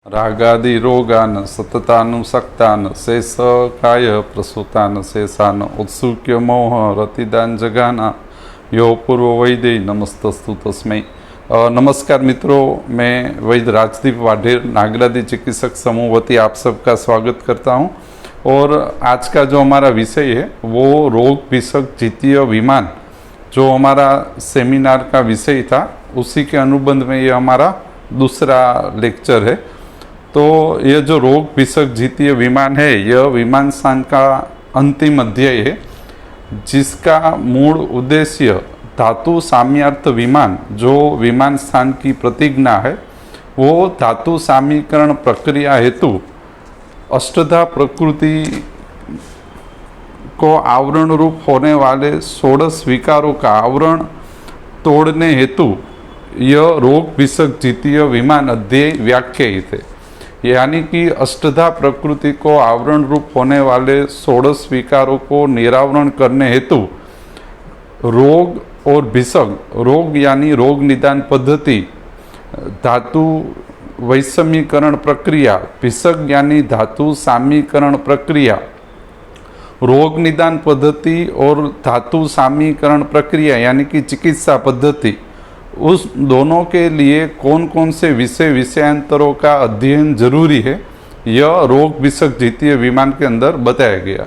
रागादि रोगान सततानुसक्तान शेष काय प्रसूतान शेषान उत्सुक्य मोह रतिदान जगाना यो पूर्व वैद्य नमस्तस्तु तस्मै। नमस्कार मित्रों, मैं वैद्य राजदीप वाढेर नागरादी चिकित्सक समूह वती आप सबका स्वागत करता हूं। और आज का जो हमारा विषय है वो रोग विषक जितीय विमान, जो हमारा सेमिनार का विषय था उसी के अनुबंध में ये हमारा दूसरा लेक्चर है। तो यह जो रोग विषक जितीय विमान है, यह विमान स्थान का अंतिम अध्याय है, जिसका मूल उद्देश्य धातु साम्यार्थ विमान, जो विमान स्थान की प्रतिज्ञा है, वो धातु सामीकरण प्रक्रिया हेतु अष्टधा प्रकृति को आवरण रूप होने वाले 16 विकारों का आवरण तोड़ने हेतु यह रोग विषक जितीय विमान अध्याय व्याख्यायित है। यानी कि अष्टधा प्रकृति को आवरण रूप होने वाले 16 विकारों को निरावरण करने हेतु रोग और विषक, रोग यानी रोग निदान पद्धति, धातु वैषम्यीकरण प्रक्रिया, विषक यानी धातु सामीकरण प्रक्रिया, रोग निदान पद्धति और धातु सामीकरण प्रक्रिया यानी कि चिकित्सा पद्धति, उस दोनों के लिए कौन कौन से विषयांतरों का अध्ययन जरूरी है, यह रोग विषक जितीय विमान के अंदर बताया गया।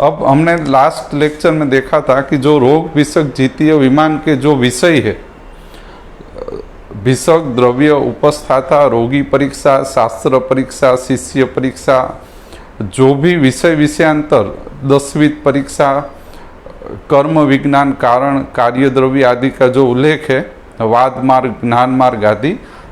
अब हमने लास्ट लेक्चर में देखा था कि जो रोग विषक जितीय विमान के जो विषय है, विषक द्रव्य उपस्थाता, रोगी परीक्षा, शास्त्र परीक्षा, शिष्य परीक्षा, जो भी विषयांतर, 10वीं परीक्षा, कर्म विज्ञान, कारण, कार्य द्रव्य आदि का जो उल्लेख है, वाद मार्ग, ज्ञान मार्ग आदि,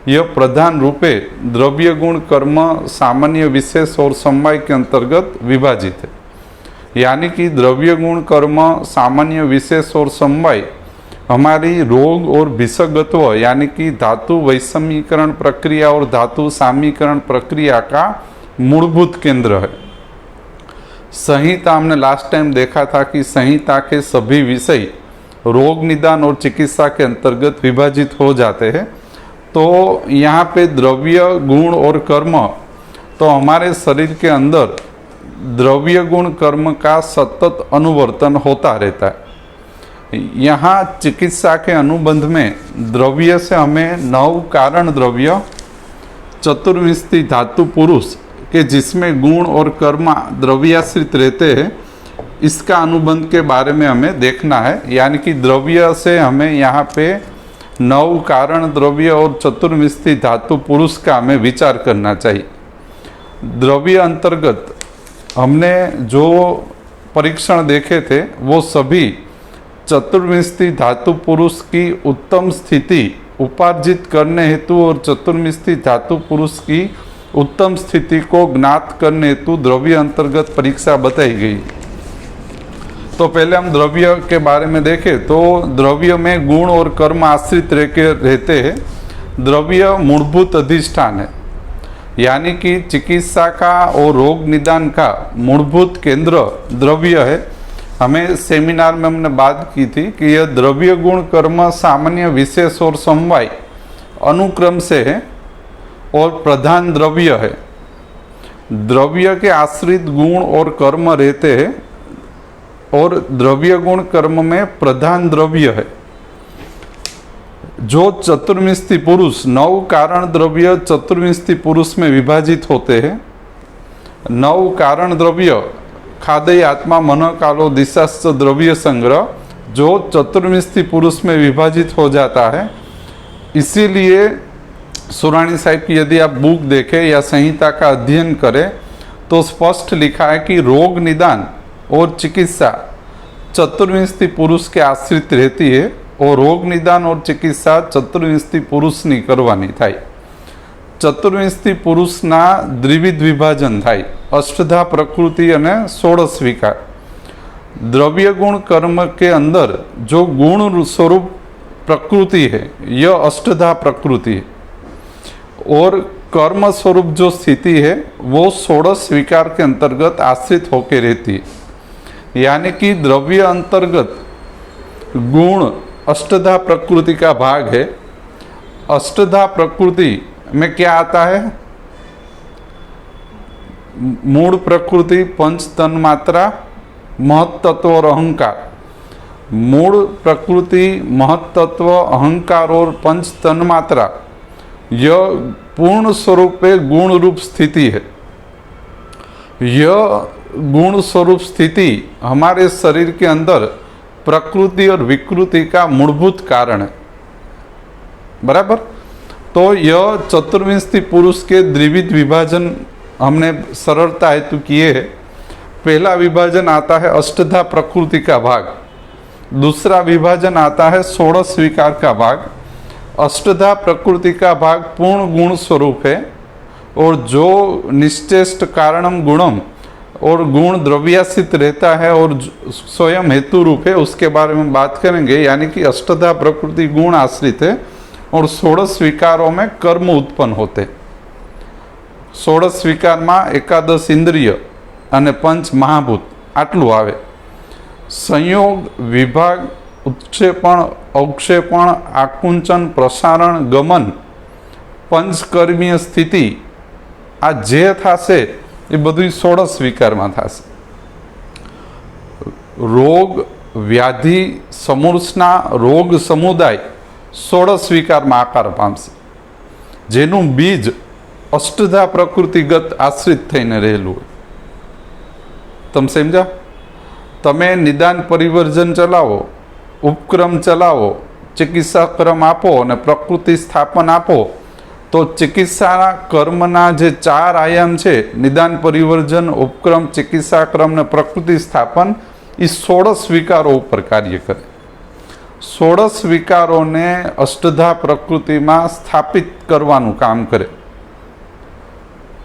यह प्रधान रूपे द्रव्य गुण कर्म सामान्य विशेष और समवाय के अंतर्गत विभाजित है। यानी कि द्रव्य गुण कर्म सामान्य विशेष और समवाय हमारी रोग और विषकत्व यानी कि धातु वैषम्यीकरण प्रक्रिया और धातु सामीकरण प्रक्रिया का मूलभूत केंद्र है। संहिता हमने लास्ट टाइम देखा था कि संहिता के सभी विषय रोग निदान और चिकित्सा के अंतर्गत विभाजित हो जाते हैं। तो यहाँ पे द्रव्य गुण और कर्म, तो हमारे शरीर के अंदर द्रव्य गुण कर्म का सतत अनुवर्तन होता रहता है। यहाँ चिकित्सा के अनुबंध में द्रव्य से हमें 9 कारण द्रव्य, चतुर्विंशति धातु पुरुष के जिसमें गुण और कर्म द्रव्याश्रित रहते हैं, इसका अनुबंध के बारे में हमें देखना है। यानी कि द्रव्य से हमें यहाँ पे 9 कारण द्रव्य और चतुर्विंशति धातु पुरुष का हमें विचार करना चाहिए। द्रव्य अंतर्गत हमने जो परीक्षण देखे थे वो सभी चतुर्विंशति धातु पुरुष की उत्तम स्थिति उपार्जित करने हेतु और चतुर्विंशति धातु पुरुष की उत्तम स्थिति को ज्ञात करने हेतु द्रव्य अंतर्गत परीक्षा बताई गई। तो पहले हम द्रव्य के बारे में देखें तो द्रव्य में गुण और कर्म आश्रित रहते हैं। द्रव्य मूलभूत अधिष्ठान है, यानी कि चिकित्सा का और रोग निदान का मूलभूत केंद्र द्रव्य है। हमें सेमिनार में हमने बात की थी कि यह द्रव्य गुण कर्म सामान्य विशेष और समवाय अनुक्रम से है और प्रधान द्रव्य है। द्रव्य के आश्रित गुण और कर्म रहते हैं और द्रव्य गुण कर्म में प्रधान द्रव्य है। जो चतुर्विंशति पुरुष 9 कारण द्रव्य चतुर्विंशति पुरुष में विभाजित होते हैं। 9 कारण द्रव्य खादय आत्मा मन कालो दिशाश्च द्रव्य संग्रह, जो चतुर्विंशति पुरुष में विभाजित हो जाता है। इसीलिए सुरानी साहिब की यदि आप बुक देखें या संहिता का अध्ययन करें तो स्पष्ट लिखा है कि रोग निदान और चिकित्सा चतुर्विंशति पुरुष के आश्रित रहती है और रोग निदान और चिकित्सा चतुर्विंशति पुरुषनी करवानी थाय। चतुर्विंशति पुरुषना द्विविध विभाजन थाय, अष्टधा प्रकृति और 16 विकार। द्रव्य गुण कर्म के अंदर जो गुण स्वरूप प्रकृति है यह अष्टधा प्रकृति है और कर्म स्वरूप जो स्थिति है वो 16 विकार के अंतर्गत आश्रित होकर रहती है। यानी कि द्रव्य अंतर्गत गुण अष्टधा प्रकृति का भाग है। अष्टधा प्रकृति में क्या आता है? मूल प्रकृति, पंच तन्मात्रा, महत्तत्व और अहंकार। मूल प्रकृति, महत्तत्व, अहंकार और पंच तन्मात्रा यह पूर्ण स्वरूप गुण रूप स्थिति है। यह गुण स्वरूप स्थिति हमारे शरीर के अंदर प्रकृति और विकृति का मूलभूत कारण है। बराबर। तो यह चतुर्विंशति पुरुष के द्विविध विभाजन हमने सरलता हेतु किए हैं। पहला विभाजन आता है अष्टधा प्रकृति का भाग, दूसरा विभाजन आता है षोडश विकार का भाग। अष्टधा प्रकृति का भाग पूर्ण गुण स्वरूप है और जो निश्चेष्ट कारणम गुणम और गुण द्रव्याश्रित रहता है और स्वयं हेतु रूप है, उसके बारे में बात करेंगे। यानी कि अष्टधा प्रकृति गुण आश्रित है और षोडश विकारों में कर्म उत्पन्न होते। षोडश विकार में एकादश इंद्रिय અને पंच महाभूत आटलू आवे। संयोग, विभाग, उत्क्षेपण, अवक्षेपण, आकुंचन, प्रसारण, गमन, पंचकर्मीय स्थिति आ जे थाशे ए बधुं षोडश विकार में थाशे। रोग, व्याधि, समूर्छना, रोग समुदाय षोडश विकार में आकार पामशे, जेनुं बीज अष्टधा प्रकृतिगत आश्रित थईने रहेलुं। तम समझा? तमे निदान परिवर्जन चलावो, उपक्रम चलावो, चिकित्सा क्रम आपो और प्रकृति स्थापन आपो तो चिकित्सा कर्मना जे चार आयाम छे, निदान परिवर्जन, उपक्रम, चिकित्सा क्रम ने प्रकृति स्थापन, ई षोडश विकारों पर कार्य करे। षोडश विकारों ने अष्टधा प्रकृति में स्थापित करवानुं काम करे।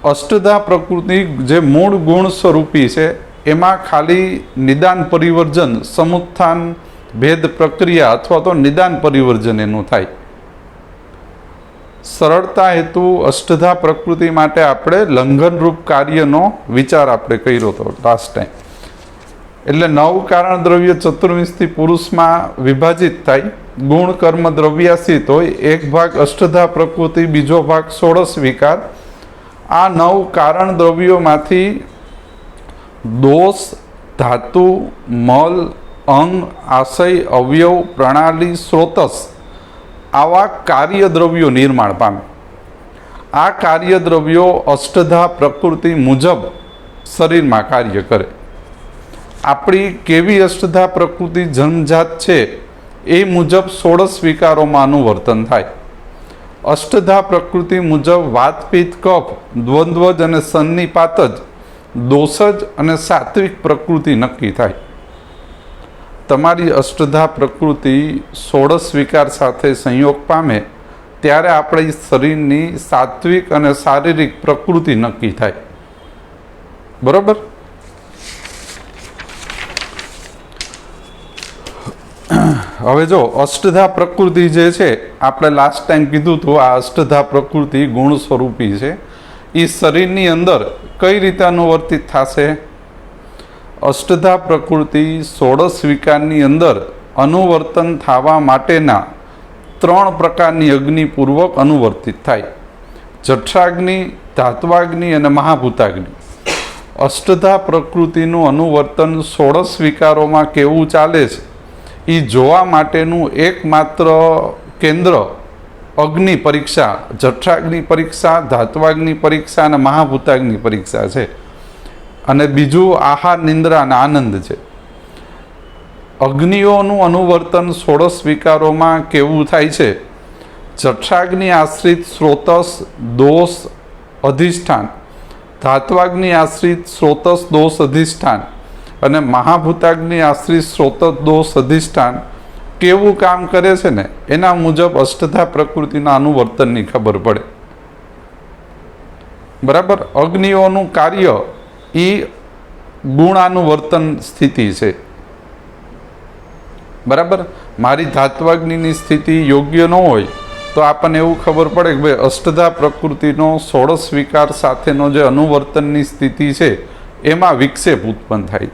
अष्टधा प्रकृति जे मूल गुण स्वरूपी है एमा खाली निदान परिवर्जन, समुत्थान, भेद प्रक्रिया अथवा तो निदान परिवर्जन एनु थाय। सरलता हेतु अष्टधा प्रकृति माटे आपणे लंघन रूप कार्यनो विचार आपणे कर्यो तो लास्ट टाइम। एटले 9 कारण द्रव्य चतुर्विंशति पुरुष में विभाजित थाय। गुण कर्म द्रव्याश्रित होय, एक भाग अष्टधा प्रकृति, बीजो भाग षोडश विकार। आ 9 कारण द्रव्यों मांथी दोष, धातु, मल, अंग, आशय, अवयव, प्रणाली, स्रोतस आवा कार्य द्रव्यों निर्माण पामे। आ कार्य द्रव्यों अष्टधा प्रकृति मुजब शरीर में कार्य करे। आपणी केवी अष्टधा प्रकृति जन्मजात छे ए मुजब षोडश विकारों में अनुवर्तन थाय। अष्टधा प्रकृति मुजब वात, पित्त, कफ, द्वंद्वज अने सन्निपातज, दोषज अने सात्विक प्रकृति नक्की थाय। तमारी अष्टधा प्रकृति षोडश विकार साथे संयोग पामे त्यारे आपणी शरीरनी सात्विक अने शारीरिक प्रकृति नक्की थाय। बराबर। हवे जो अष्टधा प्रकृति जे छे आपणे लास्ट टाइम कीधुं तो आ अष्टधा प्रकृति गुण स्वरूपी छे। ई शरीरनी अंदर कई रीते अनुवर्तित थाशे? अष्टधा प्रकृति षोडश विकारनी अंदर अनुवर्तन थावा माटेना 3 प्रकारनी अग्निपूर्वक अनुवर्तित थाय। जठराग्नि, धात्वाग्नि अने महाभूताग्नि। अष्टधा प्रकृतिनुं अनुवर्तन षोडश विकारों में केवुं चाले छे ई जोवा माटेनुं एकमात्र केंद्र अग्नि परीक्षा, जठराग्नि परीक्षा, धात्वाग्नि परीक्षा अने महाभूताग्नि परीक्षा है। अने बीजू आहार, निंद्रा अने आनंद है। अग्निओनुं अनुवर्तन षोडश विकारों में केवुं थाय छे? जठराग्नि आश्रित स्रोतस, दोष, अधिष्ठान, धात्वाग्नि आश्रित स्रोतस, दोष, अधिष्ठान अने महाभूताग्नि आश्रित स्रोतस, दोष, अधिष्ठान केवुं काम करे छे ने एना मुजब अष्टधा प्रकृतिना अनुवर्तननी खबर पड़े। बराबर। अग्निओनुं कार्य ई गुणानुवर्तन स्थिति छे। बराबर। मारी धात्वाग्निनी स्थिति योग्य न होय तो आपने एवं खबर पड़े कि भाई अष्टधा प्रकृतिनो षोडश विकार साथेनो जे अनुवर्तननी स्थिति छे एमां विक्षेप उत्पन्न थाय।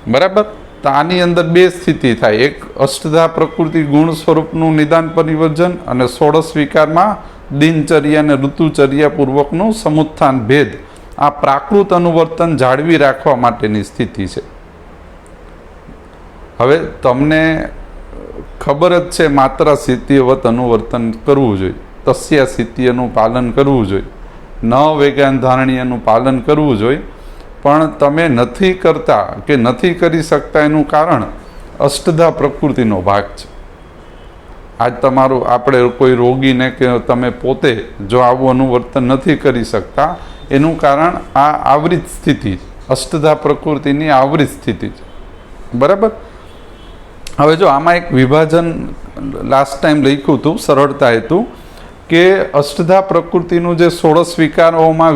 बराबर। तो आनी अंदर 2 स्थिति थाय, एक अष्टधा प्रकृति गुण स्वरूपनुं निदान परिवर्जन અને षोडश विकार में दिनचर्या ने ऋतुचर्या पूर्वकनुं समुत्थान भेद આ પ્રાકૃત અનુવર્તન જાળવી રાખવા માટેની સ્થિતિ છે. હવે તમને ખબર જ છે માત્ર સ્થિતિવત અનુવર્તન કરવું જોઈએ, તસ્યા સ્થિતિનું પાલન કરવું જોઈએ, ન વેગાન ધારણીયનું પાલન કરવું જોઈએ, પણ તમે નથી કરતા કે નથી કરી શકતા એનું કારણ અષ્ટધા પ્રકૃતિનો ભાગ છે. આજ તમારું આપણે કોઈ રોગીને કે તમે પોતે જો આવું અનુવર્તન નથી કરી શકતા એનું કારણ આ આવૃત સ્થિતિ, અષ્ટધા પ્રકૃતિની આવૃત સ્થિતિ છે. બરાબર. હવે જો આમાં એક વિભાજન લાસ્ટ ટાઈમ લખ્યું હતું સરળતા હેતુ કે અષ્ટધા પ્રકૃતિનું જે 16 વિકારોમાં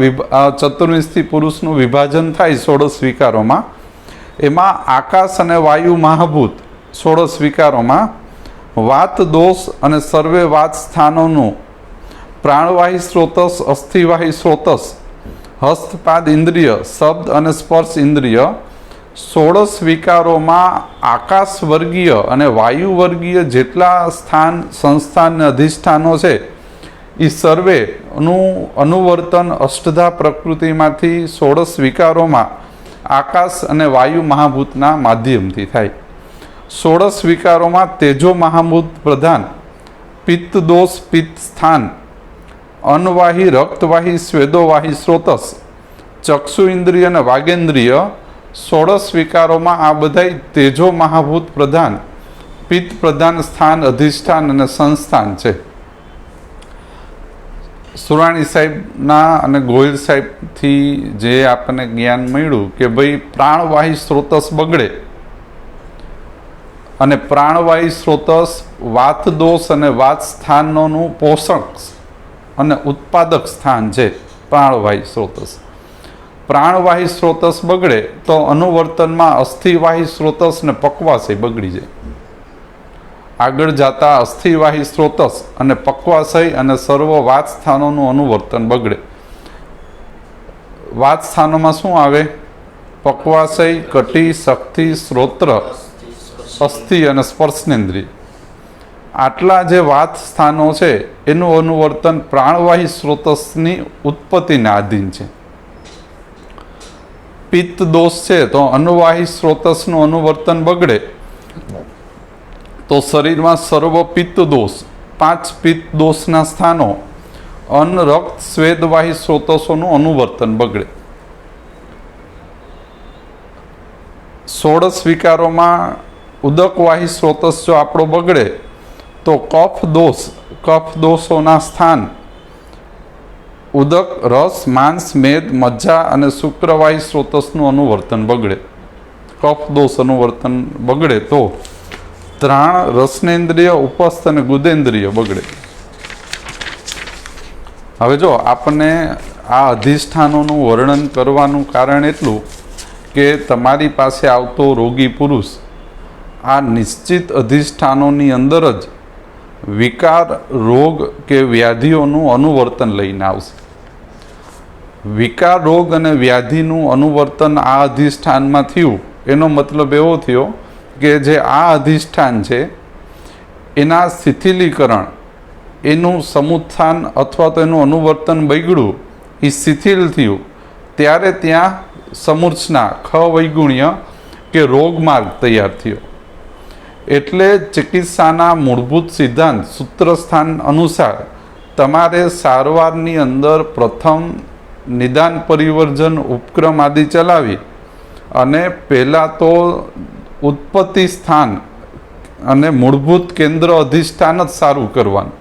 ચતુર્વિંશથી પુરુષનું વિભાજન થાય 16 વિકારોમાં, એમાં આકાશ અને વાયુ મહાભૂત 16 વિકારોમાં વાત દોષ અને સર્વે વાત સ્થાનોનું પ્રાણવાહી સ્રોતસ, અસ્થિવાહી સ્રોતસ, હસ્તપાદ ઇન્દ્રિય, શબ્દ અને સ્પર્શ ઇન્દ્રિય 16 વિકારોમાં આકાશ વર્ગીય અને વાયુ વર્ગીય જેટલા સ્થાન, સંસ્થાન અને અધિષ્ઠાનો છે એ સર્વેનું અનુવર્તન અષ્ટધા પ્રકૃતિમાંથી 16 વિકારોમાં આકાશ અને વાયુ મહાભૂતના માધ્યમથી થાય. 16 વિકારોમાં તેજો મહાભૂત પ્રધાન, પિત્ત દોષ પિત્ત સ્થાન, અન્નવાહી રક્તવાહી સ્વેદોવાહી સ્રોતસ, ચક્ષુ ઇન્દ્રિય અને વાગેન્દ્રિય 16 વિકારોમાં આ બધા તેજો મહાભૂત પ્રધાન, પિત્ત પ્રધાન સ્થાન, અધિષ્ઠાન અને સંસ્થાન છે. સુરાણી સાહેબના અને ગોહિલ સાહેબથી જે આપણને જ્ઞાન મળ્યું કે ભાઈ પ્રાણવાહી સ્રોતસ બગડે અને પ્રાણવાહી સ્રોતસ વાત દોષ અને વાત સ્થાનોનું પોષક અને ઉત્પાદક સ્થાન છે. પ્રાણવાહી સ્રોતસ, પ્રાણવાહી સ્રોતસ બગડે તો અનુવર્તનમાં અસ્થિવાહી સ્રોતસ ને પક્વાશય બગડી જાય. આગળ જતા અસ્થિવાહી સ્રોતસ અને પક્વાશય અને સર્વ વાત સ્થાનોનું અનુવર્તન બગડે. વાત સ્થાનોમાં શું આવે? પક્વાશય, કટી, શક્તિ, શ્રોત્ર, અસ્થિ અને સ્પર્શનેન્દ્રિય. આટલા જે વાત સ્થાનો છે એનું અનુવર્તન પ્રાણવાહી સ્રોતસની ઉત્પત્તિને આધીન છે. પિત્ત દોષ છે તો અનુવાહી સ્રોતસનું અનુવર્તન બગડે તો શરીરમાં સર્વ પિત્ત દોષ, 5 પિત્ત દોષના સ્થાનો, અન્ન, રક્ત, સ્વેદવાહી સ્રોતસોનું અનુવર્તન બગડે. 16 વિકારોમાં ઉદકવાહી સ્રોતસ જો આપણો બગડે તો કફ દોષોના સ્થાન ઉદક, રસ, માંસ, મેદ, મજ્જા અને શુક્રવાહી સ્રોતસનું અનુવર્તન બગડે. કફ દોષ અનુવર્તન બગડે તો ત્રાણ, રસનેન્દ્રિય, ઉપસ્થ અને ગુદેન્દ્રિય બગડે. હવે જો આપણને આ અધિષ્ઠાનોનું વર્ણન કરવાનું કારણ એટલું કે તમારી પાસે આવતો રોગી પુરુષ આ નિશ્ચિત અધિષ્ઠાનોની અંદર જ વિકાર, રોગ કે વ્યાધિઓનું અનુવર્તન લઈને આવશે. વિકાર, રોગ અને વ્યાધિનું અનુવર્તન આ અધિષ્ઠાનમાં થયું એનો મતલબ એવો થયો કે જે આ અધિષ્ઠાન છે એના શિથિલીકરણ, એનું સમુત્થાન અથવા તો એનું અનુવર્તન બગડ્યું, એ શિથિલ થયું ત્યારે ત્યાં સમૂર્છના, ખવૈગુણ્ય કે રોગમાર્ગ તૈયાર થયો. એટલે ચિકિત્સાના મૂળભૂત સિદ્ધાંત સૂત્રસ્થાન અનુસાર તમારે સારવારની અંદર પ્રથમ નિદાન, પરિવર્જન, ઉપક્રમ આદિ ચલાવી અને પહેલાં તો ઉત્પત્તિ સ્થાન અને મૂળભૂત કેન્દ્ર અધિષ્ઠાન જ સારું કરવાનું.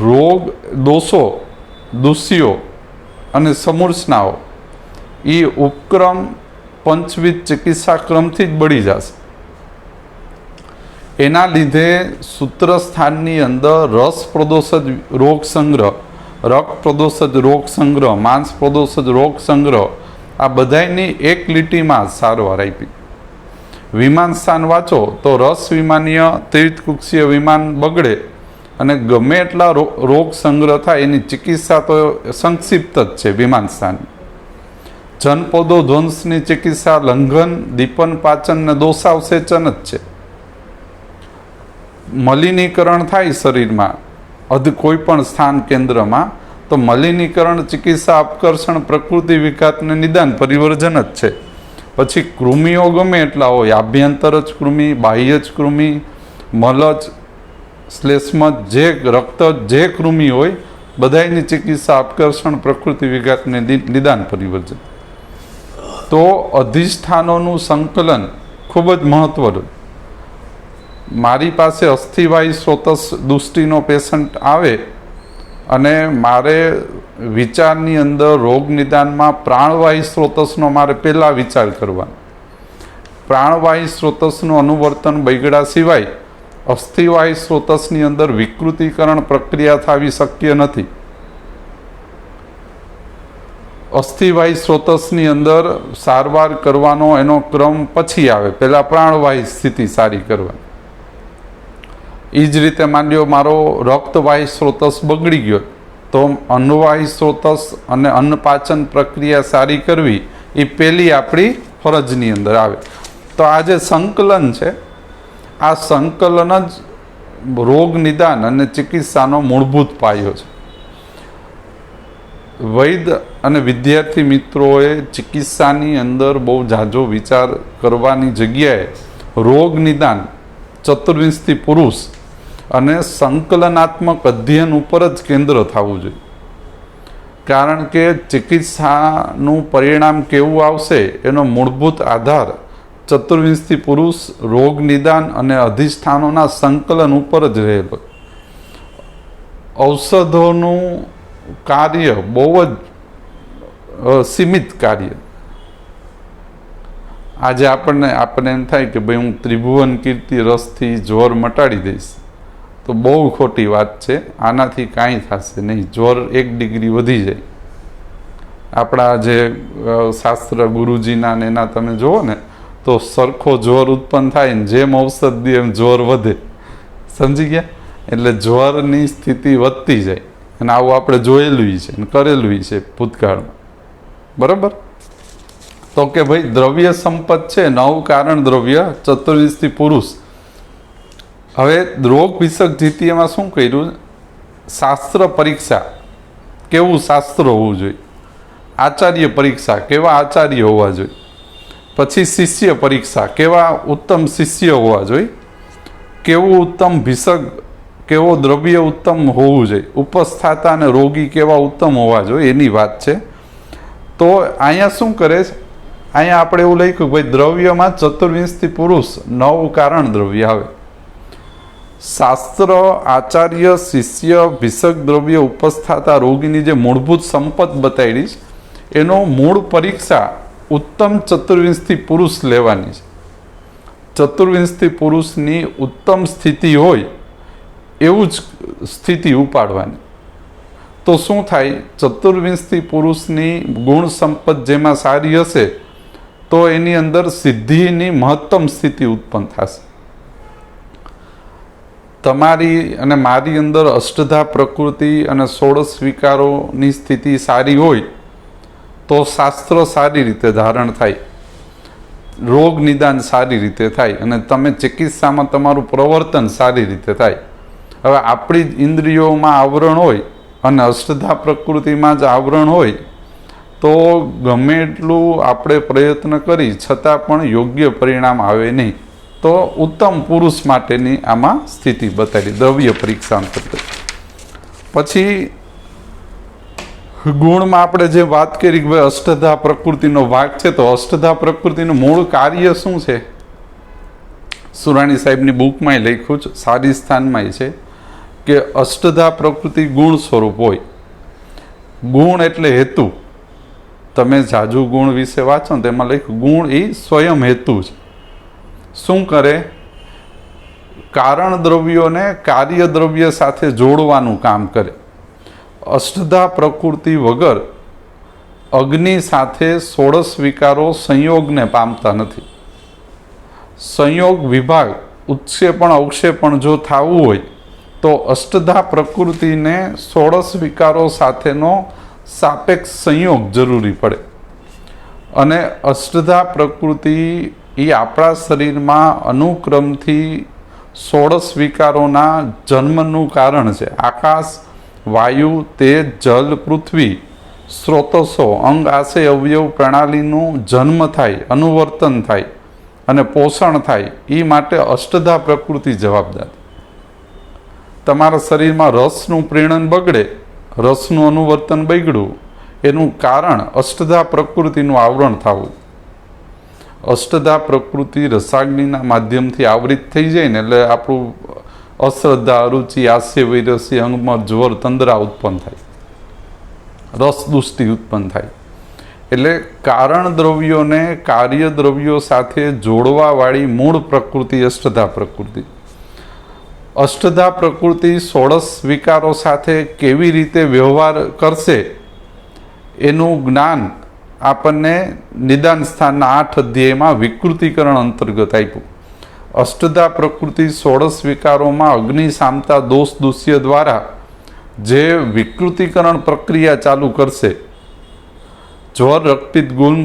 રોગ, દોષો, દુષ્યો અને સમૂર્છનાઓ એ ઉપક્રમ પંચવિધ ચિકિત્સા ક્રમથી જ બળી જશે. એના લીધે સૂત્રસ્થાનની અંદર રસ પ્રદોષજ રોગ સંગ્રહ, રક્ત પ્રદોષજ રોગ સંગ્રહ, માંસ પ્રદોષજ રોગ સંગ્રહ આ બધાની એક લીટીમાં સારવાર આપી. વિમાન સ્થાન વાંચો તો રસ વિમાનીય, ત્રિકુક્ષીય વિમાન બગડે અને ગમે એટલા રોગ સંગ્રહ થાય એની ચિકિત્સા તો સંક્ષિપ્ત જ છે. વિમાન સ્થાન જનપદો ધ્વંસની ચિકિત્સા લંઘન, દીપન, પાચન ને દોષાવસેચન જ છે. મલિનીકરણ થાય શરીરમાં કોઈ પણ સ્થાન કેન્દ્રમાં તો મલિનીકરણ, ચિકિત્સા, અપકર્ષણ, પ્રકૃતિ વિઘાત ને નિદાન પરિવર્જન જ છે. પછી કૃમિઓ ગમે એટલા હોય, આભ્યંતર જ કૃમિ, બાહ્ય જ કૃમિ, મલજ, શ્લેષ્મજ, જે રક્ત જે કૃમિ હોય બધાની ચિકિત્સા, અપકર્ષણ, પ્રકૃતિ વિઘાત ને નિદાન પરિવર્જન. તો અધિષ્ઠાનોનું સંકલન ખૂબ જ મહત્વનું. મારી પાસે અસ્થિવાહી સ્રોતસ દુષ્ટિનો પેશન્ટ આવે અને મારે વિચારની અંદર રોગ નિદાનમાં પ્રાણવાહી સ્રોતસનો મારે પહેલાં વિચાર કરવાનો. પ્રાણવાહી સ્રોતસનું અનુવર્તન બગડ્યા સિવાય અસ્થિવાહી સ્રોતસની અંદર વિકૃતિકરણ પ્રક્રિયા થવી શક્ય નથી. અસ્થિવાહી સ્રોતસની અંદર સારવાર કરવાનો એનો ક્રમ પછી આવે, પહેલાં પ્રાણવાહી સ્થિતિ સારી કરવાની. એ જ રીતે માની લો મારો રક્તવાહી સ્રોતસ બગડી ગયો તો અન્નવાહી સ્રોતસ અને અન્નપાચન પ્રક્રિયા સારી કરવી એ પહેલી આપણી ફરજની અંદર આવે. તો આ જે સંકલન છે, આ સંકલન જ રોગ નિદાન અને ચિકિત્સાનો મૂળભૂત પાયો છે. વૈદ અને વિદ્યાર્થી મિત્રોએ ચિકિત્સાની અંદર બહુ ઝાઝો વિચાર કરવાની જગ્યાએ રોગ નિદાન, ચતુર્વિંશતિ પુરુષ અને સંકલનાત્મક અધ્યયન ઉપર જ કેન્દ્ર થવું જોઈએ. કારણ કે ચિકિત્સાનું પરિણામ કેવું આવશે એનો મૂળભૂત આધાર ચતુર્વિંશતિ પુરુષ, રોગ નિદાન અને અધિષ્ઠાનોના સંકલન ઉપર જ રહેલો. ઔષધોનું કાર્ય બહુ જ સીમિત કાર્ય. આજે આપણને એમ થાય કે ભાઈ હું ત્રિભુવન કીર્તિ રસથી જ્વર મટાડી દઈશ, તો બહુ ખોટી વાત છે. આનાથી કાંઈ થશે નહીં. જ્વર 1 ડિગ્રી વધી જાય. આપણા જે શાસ્ત્ર ગુરુજીના ને એના તમે જુઓ ને તો સરખો જ્વર ઉત્પન્ન થાય ને જેમ ઔષધ દે એમ જ્વર વધે. સમજી ગયા? એટલે જ્વરની સ્થિતિ વધતી જાય. અને આવું આપણે જોયેલું છે અને કરેલું છે ભૂતકાળમાં. બરાબર? તો કે ભાઈ દ્રવ્ય સંપત છે, 9 કારણ દ્રવ્ય, ચતુર્વિંશતિ પુરુષ. હવે રોગ વિષક જીતીયમાં શું કર્યું? શાસ્ત્ર પરીક્ષા, કેવું શાસ્ત્ર હોવું જોઈએ. આચાર્ય પરીક્ષા, કેવા આચાર્ય હોવા જોઈએ. પછી શિષ્ય પરીક્ષા, કેવા ઉત્તમ શિષ્ય હોવા જોઈએ. કેવું ઉત્તમ ભિષક, કેવો દ્રવ્ય ઉત્તમ હોવું જોઈએ. ઉપસ્થાતા અને રોગી કેવા ઉત્તમ હોવા જોઈએ એની વાત છે. તો અહીંયા શું કરે છે? અહીંયા આપણે એવું લખ્યું ભાઈ દ્રવ્યમાં ચતુર્વિંશતિ પુરુષ, 9 કારણ દ્રવ્ય આવે. શાસ્ત્ર, આચાર્ય, શિષ્ય, ભિષક દ્રવ્ય, ઉપસ્થાતા, રોગીની જે મૂળભૂત સંપત બતાવી છે એનો મૂળ પરીક્ષા ઉત્તમ ચતુર્વિંશતિ પુરુષ લેવાની છે. ચતુર્વિંશતિ પુરુષની ઉત્તમ સ્થિતિ હોય એવું જ સ્થિતિ ઉપાડવાની. તો શું થાય? ચતુર્વિંશતિ પુરુષની ગુણ સંપત જેમાં સારી હશે તો એની અંદર સિદ્ધિની મહત્તમ સ્થિતિ ઉત્પન્ન થશે. તમારી અને મારી અંદર અષ્ટધા પ્રકૃતિ અને 16 વિકારોની સ્થિતિ સારી હોય તો શાસ્ત્ર સારી રીતે ધારણ થાય, રોગ નિદાન સારી રીતે થાય અને તમે ચિકિત્સામાં તમારું પ્રવર્તન સારી રીતે થાય. હવે આપણી જ ઇન્દ્રિયોમાં આવરણ હોય અને અષ્ટધા પ્રકૃતિમાં જ આવરણ હોય તો ગમે એટલું આપણે પ્રયત્ન કરી છતાં પણ યોગ્ય પરિણામ આવે નહીં. તો ઉત્તમ પુરુષ માટેની આમાં સ્થિતિ બતાવી દ્રવ્ય પરીક્ષા અંતર્ગત. પછી ગુણમાં આપણે જે વાત કરી કે ભાઈ અષ્ટધા પ્રકૃતિનો ભાગ છે, તો અષ્ટધા પ્રકૃતિનું મૂળ કાર્ય શું છે? સુરાણી સાહેબની બુકમાંય લખ્યું છે, સારી સ્થાનમાંય છે કે અષ્ટધા પ્રકૃતિ ગુણ સ્વરૂપ હોય. ગુણ એટલે હેતુ. તમે જાજુ ગુણ વિશે વાંચો ને તેમાં લખ્યું ગુણ એ સ્વયં હેતુ છે. શું કરે? કારણ દ્રવ્યોને કાર્ય દ્રવ્ય સાથે જોડવાનું કામ કરે. અષ્ટધા પ્રકૃતિ વગર અગ્નિ સાથે 16 વિકારો સંયોગને પામતા નથી. સંયોગ વિભાગ, ઉત્ક્ષેપણ અવક્ષેપણ જો થવું હોય તો અષ્ટધા પ્રકૃતિને 16 વિકારો સાથેનો સાપેક્ષ સંયોગ જરૂરી પડે. અને અષ્ટધા પ્રકૃતિ એ આપણા શરીરમાં અનુક્રમથી 16 વિકારોના જન્મનું કારણ છે. આકાશ, વાયુ, તેજ, જલ, પૃથ્વી, સ્રોતસો, અંગ, આશય, અવયવ પ્રણાલીનું જન્મ થાય, અનુવર્તન થાય અને પોષણ થાય એ માટે અષ્ટધા પ્રકૃતિ જવાબદાર. તમારા શરીરમાં રસનું પ્રેરણન બગડે, રસનું અનુવર્તન બગડ્યું, એનું કારણ અષ્ટધા પ્રકૃતિનું આવરણ થવું. અષ્ટધા પ્રકૃતિ રસાગ્નિના માધ્યમથી આવૃત થઈ જાય ને એટલે આપણું અશ્રદ્ધા, અરુચિ, હાસ્ય, વૈરસ્ય, અંગમાં જ્વર, તંદ્રા ઉત્પન્ન થાય, રસ દુષ્ટિ ઉત્પન્ન થાય. એટલે કારણ દ્રવ્યોને કાર્ય દ્રવ્યો સાથે જોડવાવાળી મૂળ પ્રકૃતિ અષ્ટધા પ્રકૃતિ. અષ્ટધા પ્રકૃતિ 16 વિકારો સાથે કેવી રીતે વ્યવહાર કરશે એનું જ્ઞાન આપણને નિદાન સ્થાનના 8 અધ્યાયમાં વિકૃતિકરણ અંતર્ગત આપ્યું. અષ્ટધા પ્રકૃતિ 16 વિકારોમાં અગ્નિ, સામતા, દોષ, દુષ્ય દ્વારા જે વિકૃતિકરણ પ્રક્રિયા ચાલુ કરશે, જ્વર, રક્તિત, ગુણ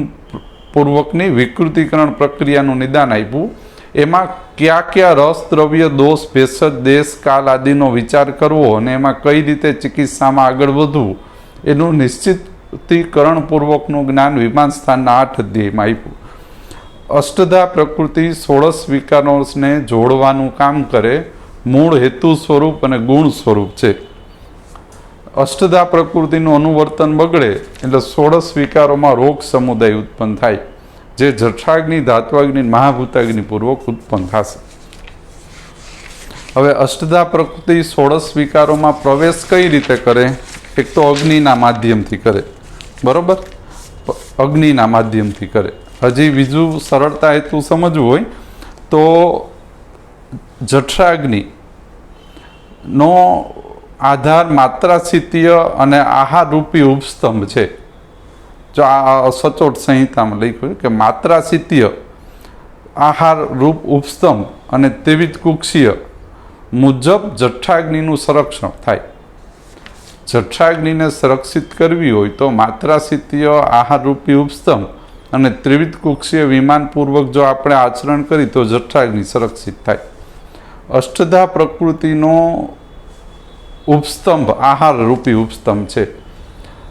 પૂર્વકની વિકૃતિકરણ પ્રક્રિયાનું નિદાન આપ્યું. એમાં કયા કયા રસ, દ્રવ્ય, દોષ, ભેષજ, દેશ, કાલ આદિનો વિચાર કરવો અને એમાં કઈ રીતે ચિકિત્સામાં આગળ વધવું એનું નિશ્ચિતીકરણ પૂર્વકનું જ્ઞાન વિમાન સ્થાનના 8 અધ્યાયમાં આપ્યું. અષ્ટધા પ્રકૃતિ 16 વિકારોને જોડવાનું કામ કરે, મૂળ, હેતુ સ્વરૂપ અને ગુણ સ્વરૂપ છે. અષ્ટધા પ્રકૃતિનું અનુવર્તન બગડે એટલે 16 વિકારોમાં રોગ સમુદાય ઉત્પન્ન થાય, જે જઠરાગ્નિ, ધાત્વાગ્નિ, મહાભૂતાગ્નિ પૂર્વક ઉત્પન્ન થશે. હવે અષ્ટધા પ્રકૃતિ 16 વિકારોમાં પ્રવેશ કઈ રીતે કરે? એક તો અગ્નિના માધ્યમથી કરે, બરોબર? અગ્નિના માધ્યમથી કરે. હજી બીજું સરળતા હેતુ સમજવું હોય તો જઠરાગ્નિનો આધાર માત્રાશીત્ય અને આહાર રૂપી ઉપસ્તંભ છે. જો આ સચોટ સંહિતામાં લખ્યું કે માત્રાશીત્ય, આહાર રૂપ ઉપસ્તંભ અને ત્રિવિધ કુક્ષીય મુજબ જઠરાગ્નિનું સંરક્ષણ થાય. જઠરાગ્નિને સંરક્ષિત કરવી હોય તો માત્રાશીત્ય, આહાર રૂપી ઉપસ્તંભ અને ત્રિવિધ કુક્ષીય વિમાનપૂર્વક જો આપણે આચરણ કરી તો જઠરાગ્નિ સંરક્ષિત થાય. અષ્ટધા પ્રકૃતિનો ઉપસ્તંભ આહાર રૂપી ઉપસ્તંભ છે.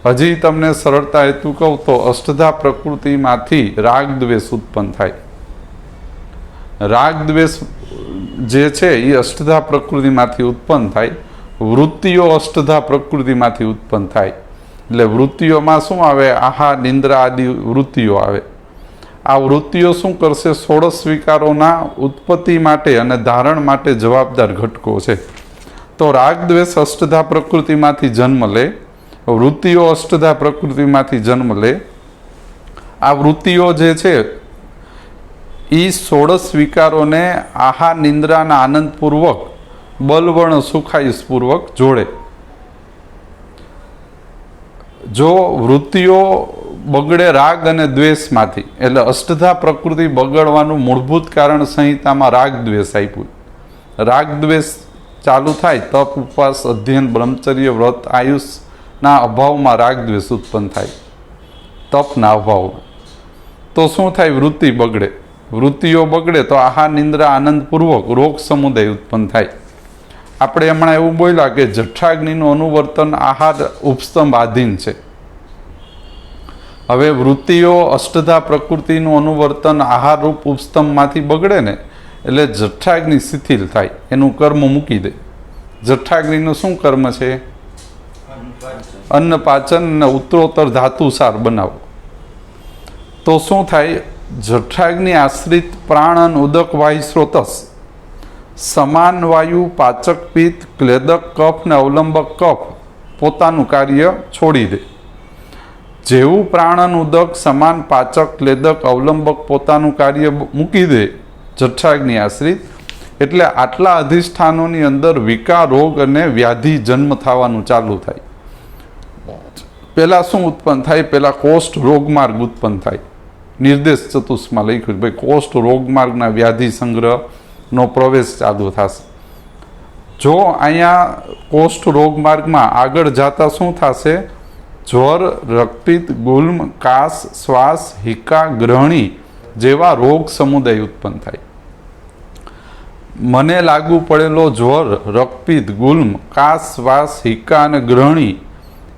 હજી તમને સરળતા હેતુ કહું તો અષ્ટધા પ્રકૃતિમાંથી રાગ દ્વેષ ઉત્પન્ન થાય. રાગ દ્વેષ જે છે એ અષ્ટધા પ્રકૃતિમાંથી ઉત્પન્ન થાય. વૃત્તિઓ અષ્ટધા પ્રકૃતિમાંથી ઉત્પન્ન થાય. એટલે વૃત્તિઓમાં શું આવે? આહાર, નિંદ્રા આદિ વૃત્તિઓ આવે. આ વૃત્તિઓ શું કરશે? 16 વિકારોના ઉત્પત્તિ માટે અને ધારણ માટે જવાબદાર ઘટકો છે. તો રાગ દ્વેષ અષ્ટધા પ્રકૃતિમાંથી જન્મ લે, વૃત્તિઓ અષ્ટધા પ્રકૃતિમાંથી જન્મ લે. આ વૃત્તિઓ જે છે એ 16 વિકારોને આહાર, નિંદ્રાના આનંદપૂર્વક, બલવર્ણ સુખાયુષપૂર્વક જોડે. જો વૃત્તિઓ બગડે રાગ અને દ્વેષમાંથી, એટલે અષ્ટધા પ્રકૃતિ બગડવાનું મૂળભૂત કારણ સંહિતામાં રાગ દ્વેષ આપ્યું. રાગ દ્વેષ ચાલુ થાય તપ, ઉપવાસ, અધ્યયન, બ્રહ્મચર્ય, વ્રત, આયુષના અભાવમાં રાગ દ્વેષ ઉત્પન્ન થાય. તપના અભાવમાં તો શું થાય? વૃત્તિ બગડે. વૃત્તિઓ બગડે તો આહાર, નિંદ્રા, આનંદપૂર્વક રોગ સમુદાય ઉત્પન્ન થાય. આપણે હમણાં એવું બોલ્યા કે જઠરાગ્નિનું અનુવર્તન આહાર ઉપસ્તંભ આધીન છે. હવે વૃત્તિઓ અષ્ટધા પ્રકૃતિનું અનુવર્તન આહાર રૂપ ઉપસ્તંભમાંથી બગડે ને એટલે જઠરાગ્નિ શિથિલ થાય, એનું કર્મ મૂકી દે. જઠરાગ્નિનું શું કર્મ છે? અન્ન પાચન અને ઉત્તરોત્તર ધાતુસાર બનાવો. તો શું થાય? જઠરાગ્નિ આશ્રિત પ્રાણન ઉદક વાયુ સ્રોતસ સમાન વાયુ, પાચક પિત્ત, ક્લેદક કફ ને અવલંબક કફ પોતાનું કાર્ય છોડી દે. જેવું પ્રાણન ઉદક, સમાન, પાચક, ક્લેદક, અવલંબક પોતાનું કાર્ય મૂકી દે જઠરાગ્નિ આશ્રિત, એટલે આટલા અધિષ્ઠાનોની અંદર વિકાર, રોગ અને વ્યાધિ જન્મ થવાનું ચાલુ થાય. પહેલાં શું ઉત્પન્ન થાય? પહેલાં કોષ્ઠ રોગમાર્ગ ઉત્પન્ન થાય. નિર્દેશ ચતુષ્માં લખ્યું ભાઈ કોષ્ઠ રોગમાર્ગના વ્યાધિ સંગ્રહનો પ્રવેશ ચાલુ થશે. જો અહીંયા કોષ્ઠ રોગમાર્ગમાં આગળ જતા શું થશે? જ્વર, રક્તિત, ગુલ્મ, કાસ, શ્વાસ, હિકા, ગ્રહણી જેવા રોગ સમુદાય ઉત્પન્ન થાય. મને લાગુ પડેલો જ્વર, રક્તપિત્ત, ગુલ્મ, કાસ, વાસ, હિક્કા અને ગ્રહણી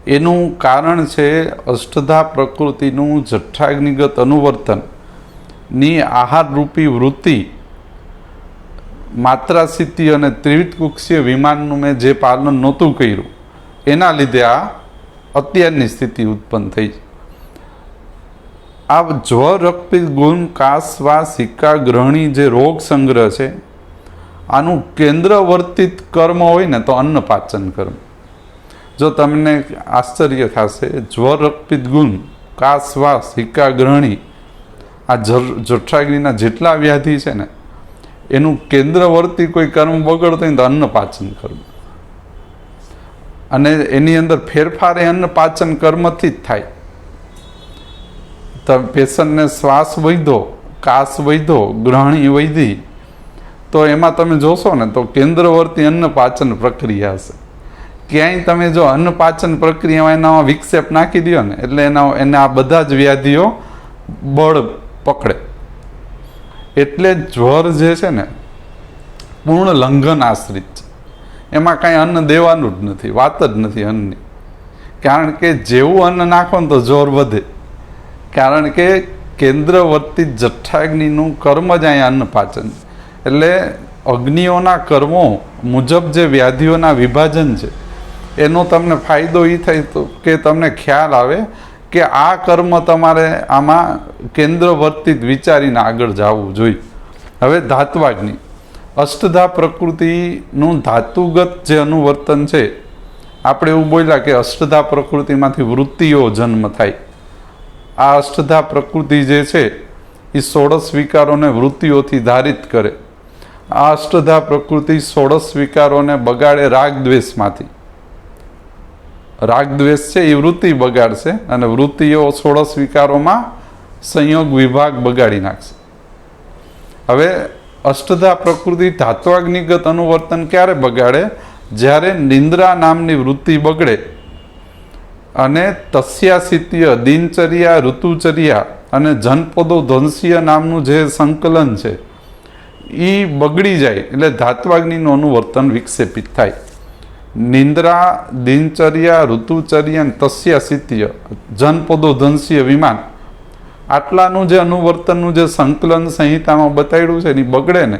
એનું કારણ છે અષ્ટધા પ્રકૃતિનું જઠ્ઠાગ્નિગત અનુવર્તનની આહારરૂપી વૃત્તિ, માત્રાસ્થિતિ અને ત્રિવિધ વિમાનનું મેં જે પાલન નહોતું કર્યું એના લીધે આ અત્યારની સ્થિતિ ઉત્પન્ન થઈ. આ જ્વર, રક્તપિત્ત, ગુલ્મ, કાસ, વાસ, હિક્કા, ગ્રહણી જે રોગ સંગ્રહ છે આનું કેન્દ્રવર્તિત કર્મ હોય ને તો અન્નપાચન કર્મ. જો તમને આશ્ચર્ય થશે, જ્વર, રક્તપિત્ત, ગુલ્મ, કાસ, વાસ, હિક્કા, ગ્રહણી આ જઠ્ઠાગ્નિના જેટલા વ્યાધિ છે ને એનું કેન્દ્રવર્તી કોઈ કર્મ બગડતો હોય તો અન્નપાચન કર્મ, અને એની અંદર ફેરફાર એ અન્નપાચન કર્મથી જ થાય. તો પેશન્ટને શ્વાસ વધ્યો, કાસ વધ્યો, ગ્રહણી વધી, તો એમાં તમે જોશો ને તો કેન્દ્રવર્તી અન્નપાચન પ્રક્રિયા હશે. ક્યાંય તમે જો અન્નપાચન પ્રક્રિયામાં એના વિક્ષેપ નાખી દો ને એટલે એને આ બધા જ વ્યાધિઓ બળ પકડે. એટલે જ્વર જે છે ને પૂર્ણ લંઘન આશ્રિત છે, એમાં કાંઈ અન્ન દેવાનું જ નથી, વાત જ નથી અન્નની. કારણ કે જેવું અન્ન નાખો ને તો જોર વધે, કારણ કે કેન્દ્રવર્તી જઠ્ઠાગ્નિનું કર્મ જ અહીંયા અન્નપાચન. એટલે અગ્નિઓના કર્મો મુજબ જે વ્યાધિઓના વિભાજન છે એનો તમને ફાયદો એ થાય તો કે તમને ખ્યાલ આવે કે આ કર્મ તમારે આમાં કેન્દ્રવર્તિત વિચારીને આગળ જવું જોઈએ. હવે ધાત્વાગ્નિ, અષ્ટધા પ્રકૃતિનું ધાતુગત જે અનુવર્તન છે, આપણે એવું બોલ્યા કે અષ્ટધા પ્રકૃતિમાંથી વૃત્તિઓ જન્મ થાય. આ અષ્ટધા પ્રકૃતિ જે છે એ 16 વિકારોને વૃત્તિઓથી ધારિત કરે. આ અષ્ટધા પ્રકૃતિ 16 વિકારોને બગાડે રાગ દ્વેષમાંથી. રાગ દ્વેષ છે એ વૃત્તિ બગાડશે અને વૃત્તિઓ 16 વિકારોમાં સંયોગ વિભાગ બગાડી નાખશે. હવે અષ્ટધા પ્રકૃતિ ધાત્વાગ્નિગત અનુવર્તન ક્યારે બગાડે? જ્યારે નિંદ્રા નામની વૃત્તિ બગડે અને તસ્યાસિત્ય, દિનચર્યા, ઋતુચર્યા અને જનપદો ધ્વંસીય નામનું જે સંકલન છે એ બગડી જાય એટલે ધાત્વાગ્નિનું અનુવર્તન વિક્ષેપિત થાય. નિંદ્રા, દિનચર્યા, ઋતુચર્યા અને તસ્યાસિત્ય, જનપદો ધ્વંસીય વિમાન, આટલાનું જે અનુવર્તનનું જે સંકલન સંહિતામાં બતાવ્યું છે એ બગડે ને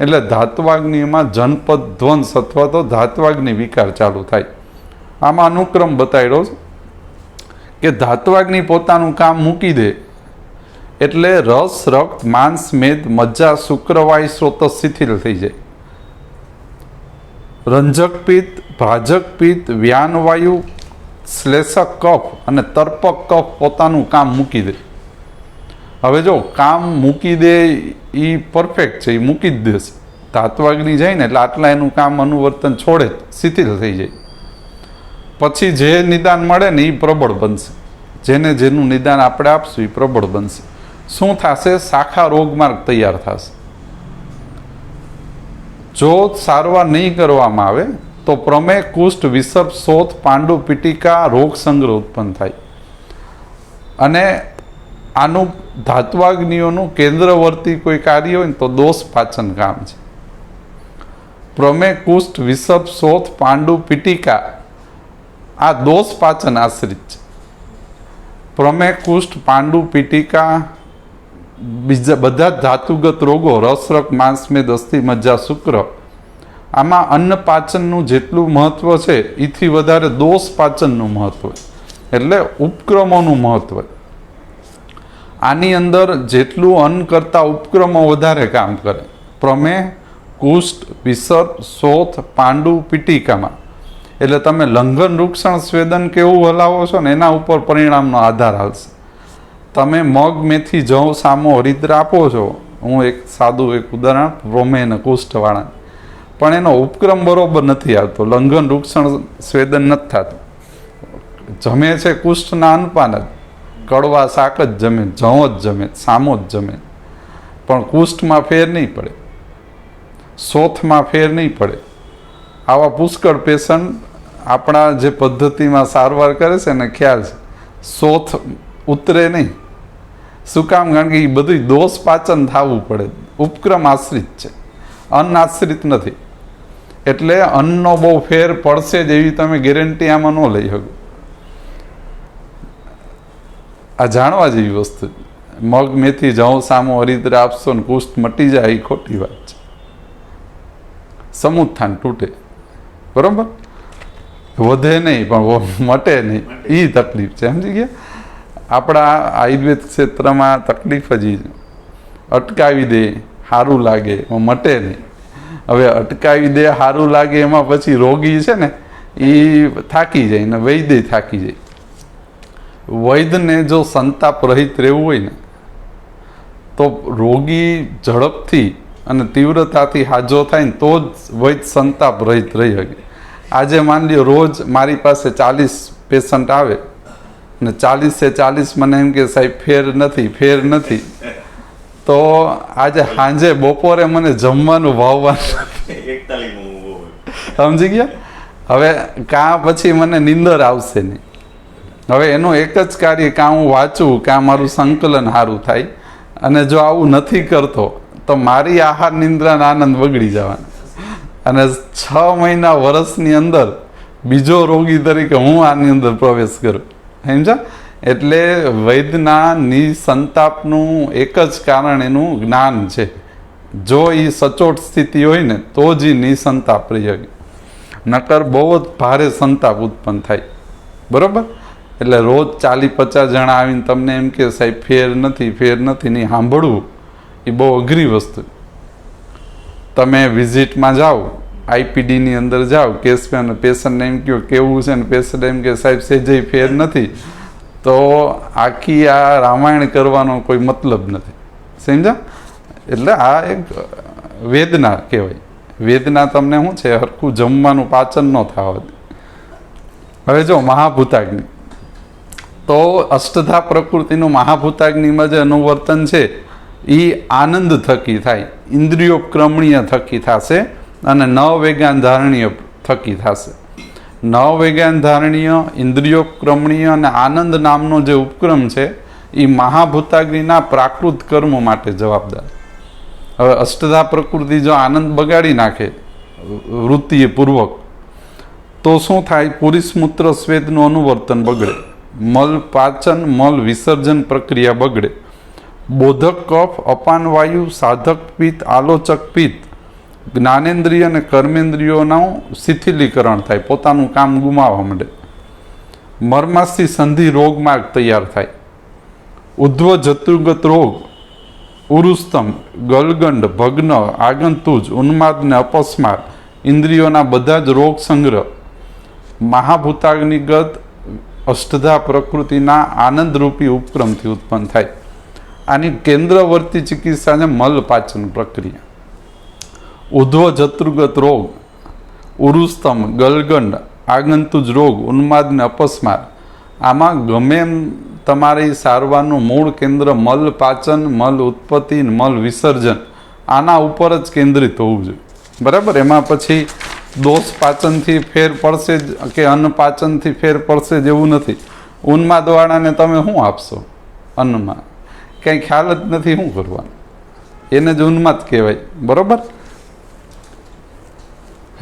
એટલે ધાત્વાગ્નિમાં જનપદ ધ્વંસ અથવા તો ધાત્વાગ્નિ વિકાર ચાલુ થાય. આમાં અનુક્રમ બતાવ્યો છે કે ધાત્વાગ્નિ પોતાનું કામ મૂકી દે એટલે રસ, રક્ત, માંસ, મેદ, મજ્જા, શુક્રવાય, સ્રોત શિથિલ થઈ જાય. રંજક પિત્ત, ભાજક પિત્ત, વ્યાનવાયુ, શ્લેષક કફ અને તર્પક કફ પોતાનું કામ મૂકી દે. હવે જો કામ મૂકી દે એ પરફેક્ટ છે, એ મૂકી જ દેશે. ધાત્વાગ્નિ જાય ને એટલે આટલા એનું કામ અનુવર્તન છોડે, શિથિલ થઈ જાય. પછી જે નિદાન મળે ને એ પ્રબળ બનશે. જેનું નિદાન આપણે આપશું એ પ્રબળ બનશે. શું થશે? શાખા રોગમાર્ગ તૈયાર થશે. જો સારવાર નહીં કરવામાં આવે તો પ્રમેય, કુષ્ઠ, વિસર્પ, શોથ, પાંડુ, પીટિકા રોગ સંગ્રહ ઉત્પન્ન થાય. અને આનું ધાત્વાગ્નિઓનું કેન્દ્રવર્તી કોઈ કાર્ય હોય ને તો દોષ પાચન કામ છે. પ્રમેય, કુષ્ઠ, વિસર્પ, શોથ, પાંડુ, પીટિકા આ દોષ પાચન આશ્રિત છે. પ્રમેય, કુષ્ઠ, પાંડુ, પીટિકા બીજા બધા ધાતુગત રોગો, રસરક, માંસમેદ, અસ્થિ, મજ્જા, શુક્ર, આમાં અન્ન પાચનનું જેટલું મહત્વ છે એથી વધારે દોષ પાચનનું મહત્વ, એટલે ઉપક્રમોનું મહત્વ. આની અંદર જેટલું અન્ન કરતાં ઉપક્રમો વધારે કામ કરે. પ્રમેય, કુષ્ઠ, વિસર્પ, શોથ, પાંડુ, પીટિકામાં એટલે તમે લંઘન, વૃક્ષણ, સ્વેદન કેવું હલાવો છો ને એના ઉપર પરિણામનો આધાર આવશે. તમે મગ, મેથી, જવ, સામો, હરિદ્ર આપો છો, હું એક સાદું ઉદાહરણ પ્રમેય અને કુષ્ઠવાળા, પણ એનો ઉપક્રમ બરોબર નથી આવતો, લંઘન, વૃક્ષણ, સ્વેદન નથી થતું. જમે છે કુષ્ઠના અન્નપાન જ, કડવા શાક જ જમે, જવ જ જમે, સામો જ જમે, પણ કુષ્ઠમાં ફેર નહીં પડે, શોથમાં ફેર નહીં પડે. આવા પુષ્કળ પેશન્ટ આપણા જે પદ્ધતિમાં સારવાર કરે છે ને ખ્યાલ છે, શોથ ઉતરે નહીં. શું કામ? કારણ કે એ બધું દોષ પાચન થવું પડે, ઉપક્રમ આશ્રિત છે. અન્ન આશ્રિત નથી, એટલે અન્નનો બહુ ફેર પડશે જ એવી તમે ગેરંટી આમાં ન લઈ શકો. આ જાણવા જેવી વસ્તુ. મગ મેથી જઉં સામો હરિદ્ર આપશો ને કુષ્ઠ મટી જાય એ ખોટી વાત છે. સમુત્થાન તૂટે, બરોબર, વધે નહીં પણ મટે નહીં, એ તકલીફ છે. સમજી ગયા? આપણા આયુર્વેદ ક્ષેત્રમાં તકલીફ જ અટકાવી દે સારું લાગે મટે નહીં. હવે અટકાવી દે સારું લાગે એમાં પછી રોગી છે ને એ થાકી જાય ને વૈદ્ય થાકી જાય. વૈદ્યને જો સંતાપ રહિત રહેવું હોય ને તો રોગી ઝડપથી અને તીવ્રતાથી હાજો થાય ને તો જ વૈદ્ય સંતાપ રહિત રહી શકે. આજે માની લ્યો રોજ મારી પાસે 40 પેશન્ટ આવે ને 40 મને એમ કે સાહેબ ફેર નથી તો આજે સાંજે બપોરે મને જમવાનું ભાવવાનું સમજી ગયા? હવે કાં પછી મને નીંદર આવશે નહીં. હવે એનું એક જ કાર્ય, કાં હું વાંચું કાં મારું સંકલન સારું થાય. અને જો આવું નથી કરતો તો મારી આહાર નિંદ્રાનો આનંદ બગડી જવાનો. અને 6 મહિના વર્ષની અંદર બીજો રોગી તરીકે હું આની અંદર પ્રવેશ કરું. સમજા? એટલે વૈદ્યના નિસંતાપનું એક જ કારણ એનું જ્ઞાન છે. જો એ સચોટ સ્થિતિ હોય ને તો જ એ નિસંતાપ રહી શકે, નકર બહુ જ ભારે સંતાપ ઉત્પન્ન થાય. બરોબર? એટલે રોજ 40-50 જણા આવીને તમને એમ કે સાહેબ ફેર નથી નહીં સાંભળવું એ બહુ અઘરી વસ્તુ. તમે વિઝિટમાં જાઓ, આઈપીડીની અંદર જાઓ, પેશન્ટને એમ કહો કેવું છે ને પેશન્ટ એમ કે સાહેબ સેજે ફેર નથી, તો આખી આ રામાયણ કરવાનો કોઈ મતલબ નથી. સમજા? એટલે આ એક વેદના કહેવાય. વેદના તમને શું છે, હરખું જમવાનું પાચન ન થવા દે. હવે જો મહાભૂતાગ્નિ, તો અષ્ટધા પ્રકૃતિનું મહાભૂતાગ્નિમાં જે અનુવર્તન છે એ આનંદ થકી થાય, ઇન્દ્રિયોપક્રમણીય થકી થશે અને નવવેગાન ધારણીય થકી થશે. નવવેગાન ધારણીય, ઇન્દ્રિયોપક્રમણીય અને આનંદ નામનો જે ઉપક્રમ છે એ મહાભૂતાગ્નિના પ્રાકૃત કર્મ માટે જવાબદાર. હવે અષ્ટધા પ્રકૃતિ જો આનંદ બગાડી નાખે વૃત્તિએ પૂર્વક તો શું થાય? પુરુષમૂત્ર સ્વેદનું અનુવર્તન બગડે, મલ પાચન મલ વિસર્જન પ્રક્રિયા બગડે, બોધક કફ, અપાન વાયુ, સાધક પિત્ત, આલોચક પિત્ત, જ્ઞાનેન્દ્રિય અને કર્મેન્દ્રિયોનું શિથિલીકરણ થાય, પોતાનું કામ ગુમાવવા માંડે, મર્માસ્થી સંધિ રોગમાર્ગ તૈયાર થાય, ઉધ્વ જતુર્ગત રોગ, ઉરુસ્તમ, ગલગંડ, ભગ્ન, આગંતુજ, ઉન્માદ ને અપસ્માર, ઇન્દ્રિયોના બધા જ રોગ સંગ્રહ મહાભૂતાગ્નિગત અષ્ટધા પ્રકૃતિના આનંદરૂપી ઉપક્રમથી ઉત્પન્ન થાય. આની કેન્દ્રવર્તી ચિકિત્સા છે મલ પાચન પ્રક્રિયા. ઉધ્વ જતુર્ગત રોગ, ઉરુસ્તમ, ગલગંડ, આગંતુજ રોગ, ઉન્માદ ને અપસ્માર, આમાં ગમે એમ તમારી સારવારનું મૂળ કેન્દ્ર મલ પાચન, મલ ઉત્પત્તિ, મલ વિસર્જન આના ઉપર જ કેન્દ્રિત હોવું જોઈએ. બરાબર? એમાં પછી દોષ પાચનથી ફેર પડશે જ કે અન્ન પાચનથી ફેર પડશે જ એવું નથી. ઉન્માદવાળાને તમે શું આપશો અન્નમાં? કંઈ ખ્યાલ જ નથી શું કરવાનું, એને જ ઉન્માદ કહેવાય. બરાબર?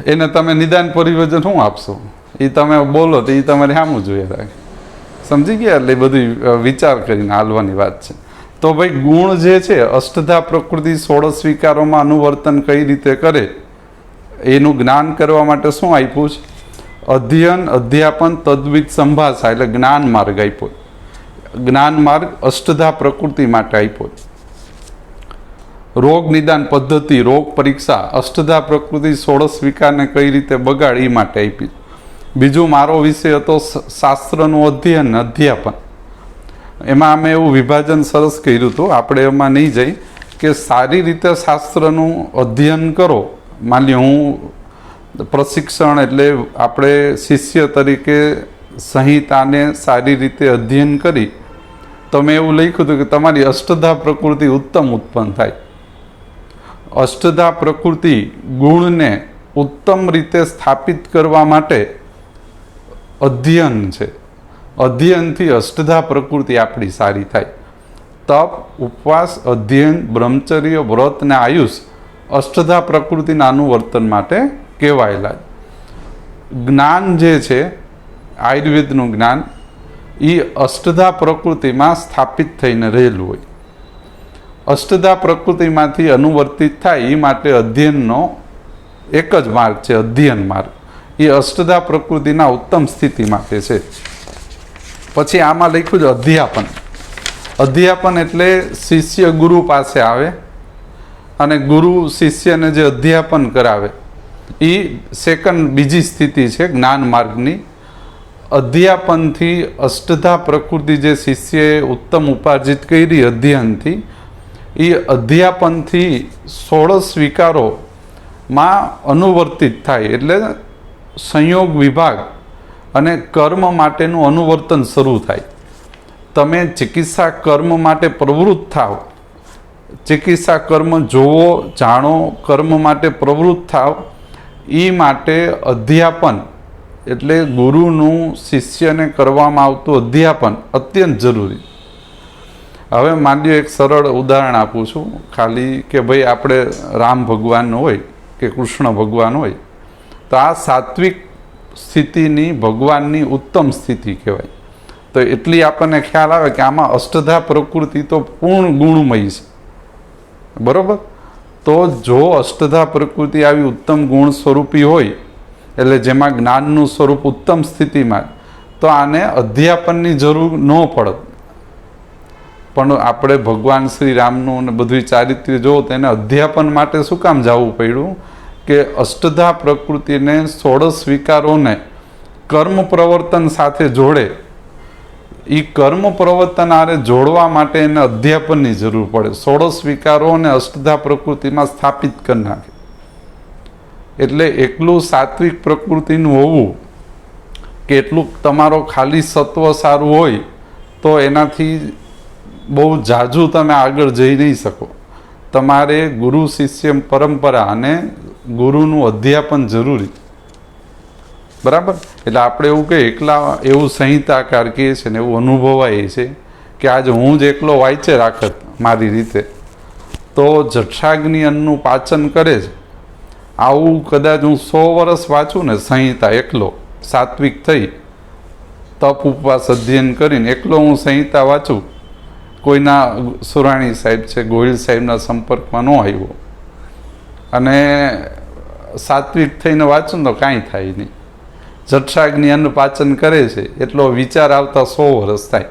એને તમે નિદાન પરિવર્તન શું આપશો? એ તમે બોલો તો એ તમારે સામું જોઈએ રાખે. સમજી ગયા? એટલે બધી વિચાર કરીને હાલવાની વાત છે. તો ભાઈ ગુણ જે છે અષ્ટધા પ્રકૃતિ 16 સ્વીકારોમાં અનુવર્તન કઈ રીતે કરે એનું જ્ઞાન કરવા માટે શું આપ્યું છે? અધ્યયન, અધ્યાપન, તદ્વિત, સંભાષા એટલે જ્ઞાન માર્ગ આપ્યો. જ્ઞાન માર્ગ અષ્ટધા પ્રકૃતિ માટે આપ્યો. રોગ નિદાન પદ્ધતિ, રોગ પરીક્ષા અષ્ટધા પ્રકૃતિ 16 સ્વીકારને કઈ રીતે બગાડ એ માટે આપી. બીજું મારો વિષય હતો શાસ્ત્રનું અધ્યયન, અધ્યાપન. એમાં અમે એવું વિભાજન સરસ કર્યું હતું, આપણે એમાં નહીં જઈ કે સારી રીતે શાસ્ત્રનું અધ્યયન કરો. માની લો હું પ્રશિક્ષણ એટલે આપણે શિષ્ય તરીકે સંહિતાને સારી રીતે અધ્યયન કરી તો મેં એવું લખ્યું હતું કે તમારી અષ્ટધા પ્રકૃતિ ઉત્તમ ઉત્પન્ન થાય. અષ્ટધા પ્રકૃતિ ગુણને ઉત્તમ રીતે સ્થાપિત કરવા માટે અધ્યયન છે. અધ્યયનથી અષ્ટધા પ્રકૃતિ આપણી સારી થાય. તપ, ઉપવાસ, અધ્યયન, બ્રહ્મચર્ય, વ્રત ને આયુષ અષ્ટધા પ્રકૃતિના અનુવર્તન માટે કહેવાયેલા. જ્ઞાન જે છે આયુર્વેદનું જ્ઞાન એ અષ્ટધા પ્રકૃતિમાં સ્થાપિત થઈને રહેલું હોય. અષ્ટધા પ્રકૃતિમાંથી અનુવર્તિત થાય એ માટે અધ્યયનનો એક જ માર્ગ છે, અધ્યયન માર્ગ. એ અષ્ટધા પ્રકૃતિના ઉત્તમ સ્થિતિ માટે છે. પછી આમાં લખ્યું છે અધ્યાપન. અધ્યાપન એટલે શિષ્ય ગુરુ પાસે આવે અને ગુરુ શિષ્યને જે અધ્યાપન કરાવે એ બીજી સ્થિતિ છે જ્ઞાન માર્ગની. અધ્યાપનથી અષ્ટધા પ્રકૃતિ જે શિષ્યએ ઉત્તમ ઉપાર્જિત કરી અધ્યયનથી, એ અધ્યાપનથી 16 વિકારોમાં અનુવર્તિત થાય. એટલે સંયોગ વિભાગ અને કર્મ માટેનું અનુવર્તન શરૂ થાય. તમે ચિકિત્સા કર્મ માટે પ્રવૃત્ત થાવ, ચિકિત્સા કર્મ જોવો, જાણો, કર્મ માટે પ્રવૃત્ત થાવ, એ માટે અધ્યાપન એટલે ગુરુનું શિષ્યને કરવામાં આવતું અધ્યાપન અત્યંત જરૂરી. હવે માની એક સરળ ઉદાહરણ આપું છું ખાલી, કે ભાઈ આપણે રામ ભગવાન હોય કે કૃષ્ણ ભગવાન હોય, તો આ સાત્વિક સ્થિતિની ભગવાનની ઉત્તમ સ્થિતિ કહેવાય. તો એટલી આપણને ખ્યાલ આવે કે આમાં અષ્ટધા પ્રકૃતિ તો પૂર્ણ ગુણમય છે, બરોબર. તો જો અષ્ટધા પ્રકૃતિ આવી ઉત્તમ ગુણ સ્વરૂપી હોય, એટલે જેમાં જ્ઞાનનું સ્વરૂપ ઉત્તમ સ્થિતિમાં, તો આને અધ્યાપનની જરૂર ન પડે. પણ આપણે ભગવાન શ્રી રામનું અને બધું ચારિત્ર્ય જોવો તો એને અધ્યાપન માટે શું કામ જવું પડ્યું? કે અષ્ટધા પ્રકૃતિને 16 વિકારોને કર્મ પ્રવર્તન સાથે જોડે. એ કર્મ પ્રવર્તન આરે જોડવા માટે એને અધ્યાપનની જરૂર પડે. 16 વિકારોને અષ્ટધા પ્રકૃતિમાં સ્થાપિત કરી નાખે. એટલે એકલું સાત્વિક પ્રકૃતિનું હોવું કે એટલું તમારો ખાલી સત્વ સારું હોય તો એનાથી બહુ ઝાઝુ તમે આગળ જઈ નહીં શકો. તમારે ગુરુ શિષ્ય પરંપરા અને ગુરુનું અધ્યાપન જરૂરી, બરાબર. એટલે આપણે એવું કહીએ એકલા એવું સંહિતાકાર કહે છે ને એવું અનુભવાય છે કે આજે હું જ એકલો વાંચે રાખત મારી રીતે તો જઠરાગ્નિ અન્નનું પાચન કરે છે. આવું કદાચ હું 100 વર્ષ વાંચું ને સંહિતા એકલો, સાત્વિક થઈ તપ ઉપવાસ અધ્યયન કરીને એકલો હું સંહિતા વાંચું, કોઈના સુરાણી સાહેબ છે ગોહિલ સાહેબના સંપર્કમાં ન આવ્યો અને સાત્વિક થઈને વાંચું તો કાંઈ થાય નહીં. જઠરાગ્નિ અન્ન પાચન કરે છે એટલો વિચાર આવતા 100 વર્ષ થાય.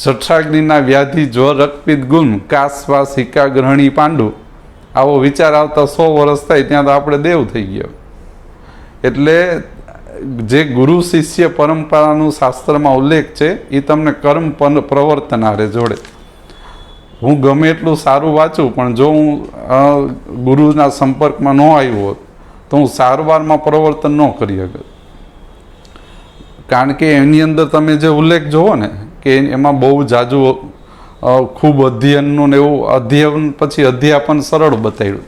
જઠરાગ્નિના વ્યાધિ જ્વર રક્તપિત્ત ગુમ કાસવાસ હિકા ગ્રહણી પાંડુ આવો વિચાર આવતા 100 વર્ષ થાય ત્યાં તો આપણે દેવ થઈ ગયો. એટલે જે ગુરુ શિષ્ય પરંપરાનું શાસ્ત્રમાં ઉલ્લેખ છે એ તમને કર્મ પ્રવર્તન આરે જોડે. હું ગમે એટલું સારું વાંચું પણ જો હું ગુરુના સંપર્કમાં ન આવ્યો હોત તો હું સારવારમાં પ્રવર્તન ન કરી શકત. કારણ કે એની અંદર તમે જે ઉલ્લેખ જોવો ને કે એમાં બહુ જાજુ ખૂબ અધ્યયનનું ને એવું અધ્યયન પછી અધ્યાપન સરળ બતાવ્યું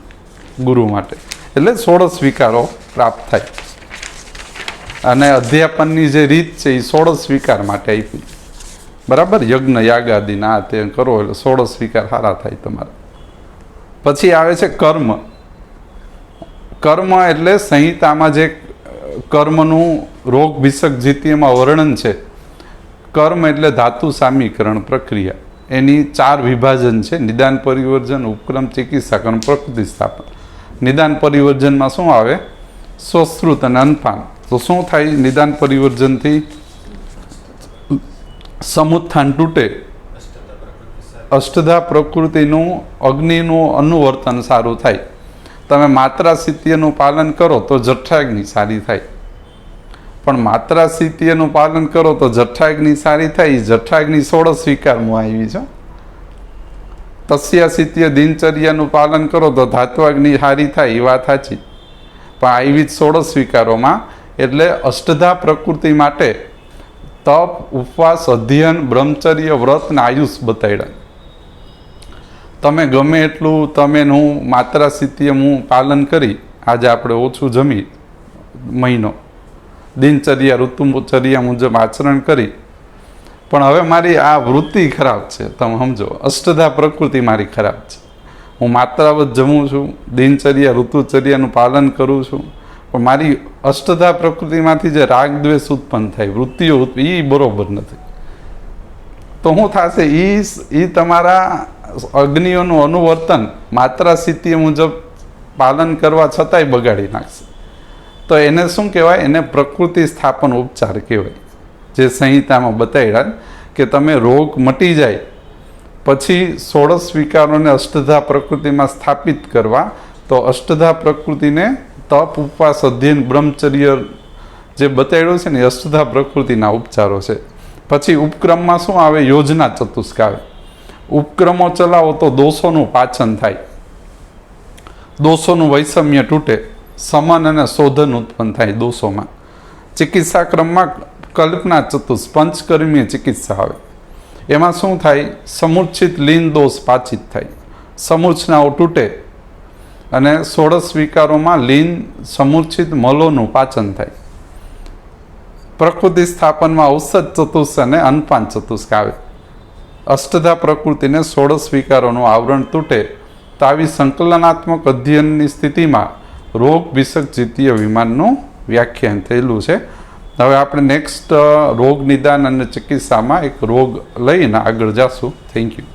ગુરુ માટે. એટલે 16 વિકારો પ્રાપ્ત થાય અને અધ્યાપનની જે રીત છે એ 16 વિકાર માટે આપી, બરાબર. યજ્ઞ યાગ આદિના આ તે કરો એટલે 16 વિકાર સારા થાય તમારા. પછી આવે છે કર્મ. કર્મ એટલે સંહિતામાં જે કર્મનું રોગ ભિષક જીતીયમાં વર્ણન છે. કર્મ એટલે ધાતુ સામીકરણ પ્રક્રિયા. એની 4 વિભાજન છે: નિદાન પરિવર્જન, ઉપક્રમ, ચિકિત્સા કર્મ, પ્રકૃતિ સ્થાપન. નિદાન પરિવર્જનમાં શું આવે? સ્વશ્રુત અને અનપાન. તો શું થાય નિદાન પરિવર્જનથી? સમુત્થાન તૂટે, અષ્ટધા પ્રકૃતિનું અગ્નિનું અનુવર્તન સારું થાય. તમે માત્રા સ્થિતિનું પાલન કરો તો જઠરાગ્નિ સારી થાય. પણ માત્રા સ્થિતિનું પાલન કરો તો જઠરાગ્નિ સારી થાય. જઠરાગ્નિ 16 વિકારમાં આવી છે. તસ્યા સ્થિતિય દિનચર્યાનું પાલન કરો તો ધાત્વાગ્નિ સારી થાય, એ વાત સાચી. પણ આવી 16 વિકારોમાં એટલે અષ્ટધા પ્રકૃતિ માટે તપ, ઉપવાસ, અધ્યયન, બ્રહ્મચર્ય, વ્રત ને આયુષ બતાડ્યા. તમે ગમે એટલું તમે હું માત્રા સ્થિતિએ હું પાલન કરી, આજે આપણે ઓછું જમી મહિનો, દિનચર્યા ઋતુચર્યા મુજબ આચરણ કરી, પણ હવે મારી આ વૃત્તિ ખરાબ છે. તમે સમજો, અષ્ટધા પ્રકૃતિ મારી ખરાબ છે. હું માત્રાવત જમું છું, દિનચર્યા ઋતુચર્યાનું પાલન કરું છું, પણ મારી અષ્ટધા પ્રકૃતિમાંથી જે રાગ દ્વેષ ઉત્પન્ન થાય, વૃત્તિઓ એ બરોબર નથી. તો શું થશે? એ તમારા અગ્નિઓનું અનુવર્તન માત્રા સ્થિતિ મુજબ પાલન કરવા છતાંય બગાડી નાખશે. તો એને શું કહેવાય? એને પ્રકૃતિ સ્થાપન ઉપચાર કહેવાય, જે સંહિતામાં બતાવ્યા કે તમે રોગ મટી જાય પછી 16 વિકારોને અષ્ટધા પ્રકૃતિમાં સ્થાપિત કરવા. તો અષ્ટધા પ્રકૃતિને તપ, ઉપવાસ, અધ્યયન, બ્રહ્મચર્ય જે બતાવ્યું છે ને એ અષ્ટધા પ્રકૃતિના ઉપચારો છે. પછી ઉપક્રમમાં શું આવે? યોજના ચતુષ્ક આવે. ઉપક્રમો ચલાવો તો દોષોનું પાચન થાય, દોષોનું વૈષમ્ય તૂટે, સમન અને શોધન ઉત્પન્ન થાય દોષોમાં. ચિકિત્સા ક્રમમાં કલ્પના ચતુષ્ક, પંચકર્મીય ચિકિત્સા આવે. એમાં શું થાય? સમૂર્છિત લીન દોષ પાચિત થાય, સમૂર્છનાઓ તૂટે અને 16 વિકારોમાં લીન સમૂર્છિત મલોનું પાચન થાય. પ્રકૃતિ સ્થાપનમાં ઔષધ ચતુષ્ક અને અનપાન ચતુષ્ક આવે. અષ્ટધા પ્રકૃતિને 16 વિકારોનું આવરણ તૂટે તો આવી સંકલનાત્મક અધ્યયનની સ્થિતિમાં રોગ વિષક દ્વિતીય વિમાનનું વ્યાખ્યાન થયેલું છે. હવે આપણે નેક્સ્ટ રોગ નિદાન અને ચિકિત્સામાં એક રોગ લઈને આગળ જાશું. Thank you.